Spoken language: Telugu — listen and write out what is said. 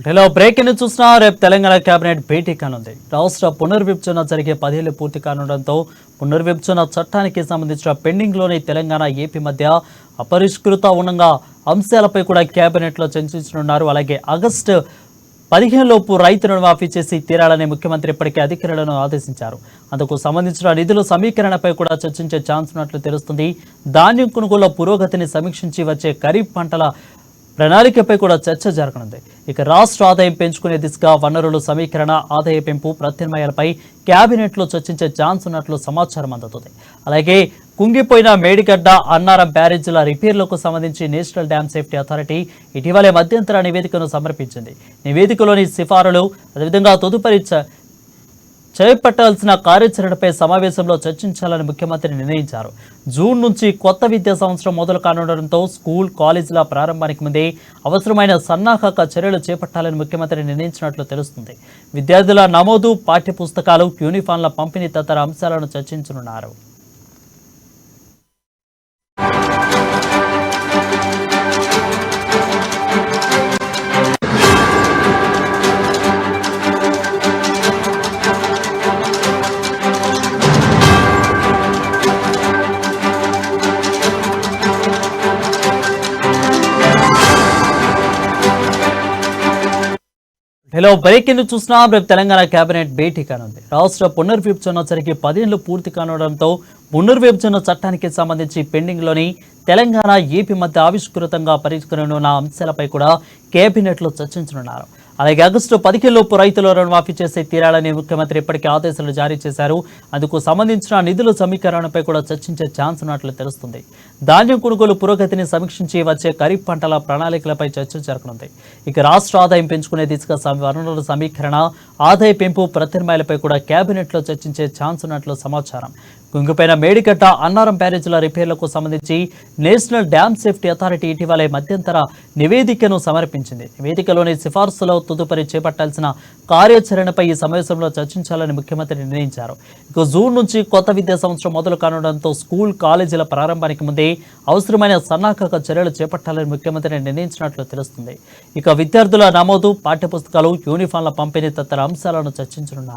హలో బ్రేకింగ్ చూసినా రేపు తెలంగాణ కేబినెట్ భేటీ కానుంది. రాష్ట్ర పునర్విభజన జరిగే 10 ఏళ్లు పూర్తి కానుండడంతో పునర్విభజన చట్టానికి సంబంధించిన పెండింగ్లోని తెలంగాణ ఏపీ మధ్య అపరిష్కృత ఉన్న అంశాలపై కూడా కేబినెట్లో చర్చించనున్నారు. అలాగే ఆగస్టు 15 లోపు రైతు రుణమాఫీ చేసి తీరాలని ముఖ్యమంత్రి ఇప్పటికే అధికారులను ఆదేశించారు. అందుకు సంబంధించిన నిధుల సమీకరణపై కూడా చర్చించే ఛాన్స్ ఉన్నట్లు తెలుస్తుంది. ధాన్యం కొనుగోలు పురోగతిని సమీక్షించి వచ్చే ఖరీఫ్ పంటల ప్రణాళికపై కూడా చర్చ జరగనుంది. ఇక రాష్ట్ర ఆదాయం పెంచుకునే దిశగా వనరుల సమీకరణ, ఆదాయ పెంపు, ప్రత్యామ్నాయాలపై కేబినెట్లో చర్చించే ఛాన్స్ ఉన్నట్లు సమాచారం అందుతుంది. అలాగే కుంగిపోయిన మేడిగడ్డ, అన్నారం బ్యారేజీల రిపేర్లకు సంబంధించి నేషనల్ డ్యామ్ సేఫ్టీ అథారిటీ ఇటీవలే మధ్యంతర నివేదికను సమర్పించింది. నివేదికలోని సిఫారులు, అదేవిధంగా తదుపరి చేపట్టాల్సిన కార్యాచరణపై సమావేశంలో చర్చించాలని ముఖ్యమంత్రి నిర్ణయించారు. జూన్ నుంచి కొత్త విద్యా సంవత్సరం మొదలు కానుండడంతో స్కూల్, కాలేజీల ప్రారంభానికి ముందే అవసరమైన సన్నాహక చర్యలు చేపట్టాలని ముఖ్యమంత్రి నిర్ణయించినట్లు తెలుస్తుంది. విద్యార్థుల నమోదు, పాఠ్య పుస్తకాలు, యూనిఫామ్ల పంపిణీ తదితర అంశాలను చర్చించనున్నారు. హలో బ్రేకింగ్ చూసినా రేపు తెలంగాణ కేబినెట్ భేటీ కానుంది. రాష్ట్ర పునర్విభజన జరిగి 10 ఏళ్లు పూర్తి కానుండడంతో పునర్విభజన చట్టానికి సంబంధించి పెండింగ్లోని తెలంగాణ ఏపీ మధ్య ఆవిష్కృతంగా పరిష్కరించనున్న అంశాలపై కూడా కేబినెట్లో చర్చించనున్నారు. అలాగే ఆగస్టు 15 లోపు రైతుల రుణమాఫీ చేసే తీరాలని ముఖ్యమంత్రి ఇప్పటికే ఆదేశాలు జారీ చేశారు. అందుకు సంబంధించిన నిధుల సమీకరణపై కూడా చర్చించే ఛాన్స్ ఉన్నట్లు తెలుస్తుంది. ధాన్యం కొనుగోలు పురోగతిని సమీక్షించి వచ్చే ఖరీఫ్ పంటల ప్రణాళికలపై చర్చ జరగనుంది. ఇక రాష్ట్ర ఆదాయం పెంచుకునే దిశగా వనరుల సమీకరణ, ఆదాయ పెంపు, ప్రత్యామ్నాయాలపై కూడా కేబినెట్లో చర్చించే ఛాన్స్ ఉన్నట్లు సమాచారం. కుంగిపోయిన మేడిగడ్డ, అన్నారం బ్యారేజీల రిపేర్లకు సంబంధించి నేషనల్ డ్యామ్ సేఫ్టీ అథారిటీ ఇటీవలే మధ్యంతర నివేదికను సమర్పించింది. నివేదికలోని సిఫార్సులో తదుపరి చేపట్టాల్సిన కార్యాచరణపై ఈ సమావేశంలో చర్చించాలని ముఖ్యమంత్రి నిర్ణయించారు. ఇక జూన్ నుంచి కొత్త విద్యా సంవత్సరం మొదలు కానుండడంతో స్కూల్, కాలేజీల ప్రారంభానికి ముందే అవసరమైన సన్నాహక చర్యలు చేపట్టాలని ముఖ్యమంత్రి నిర్ణయించినట్లు తెలుస్తుంది. ఇక విద్యార్థుల నమోదు, పాఠ్య పుస్తకాలు, యూనిఫామ్ల పంపిణీ తదితర అంశాలను చర్చించనున్నారు.